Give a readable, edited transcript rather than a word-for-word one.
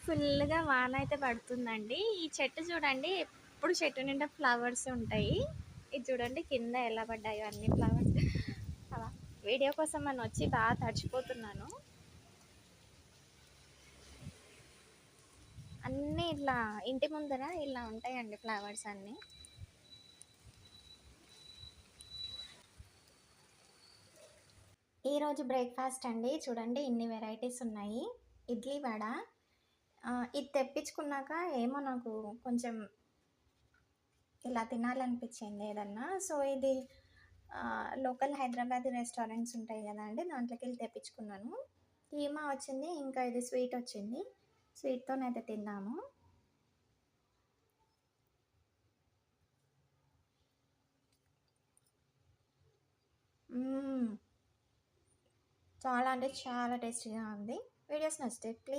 ఫుల్‌గా వాన అయితే పడుతుందండి. ఈ చెట్టు చూడండి ఎప్పుడు చెట్టు నిండా ఫ్లవర్స్ ఉంటాయి. ఇది చూడండి కింద ఎలా పడ్డాయో అన్ని ఫ్లవర్స్. అలా వీడియో కోసం అని వచ్చి బాగా తడిచిపోతున్నాను. అన్నీ ఇట్లా ఇంటి ముందర ఇలా ఉంటాయండి ఫ్లవర్స్ అన్నీ. ఈరోజు బ్రేక్‌ఫాస్ట్ అండి. చూడండి ఇన్ని వెరైటీస్ ఉన్నాయి. ఇడ్లీ వడ. ఇది తెప్పించుకున్నాక ఏమో నాకు కొంచెం ఇలా తినాలనిపించింది ఏదన్నా. సో, ఇది లోకల్ హైదరాబాదీ రెస్టారెంట్స్ ఉంటాయి గదండీ! దాంట్లోకెళ్ళి తెప్పించుకున్నాను. కీమా వచ్చింది. ఇంకా ఇది స్వీట్ వచ్చింది. స్వీట్‌తోనైతే తిందాము. హ్మ్. చాలా అంటే చాలా టేస్టీగా ఉంది. వీడియోస్ నచ్చితే ప్లీజ్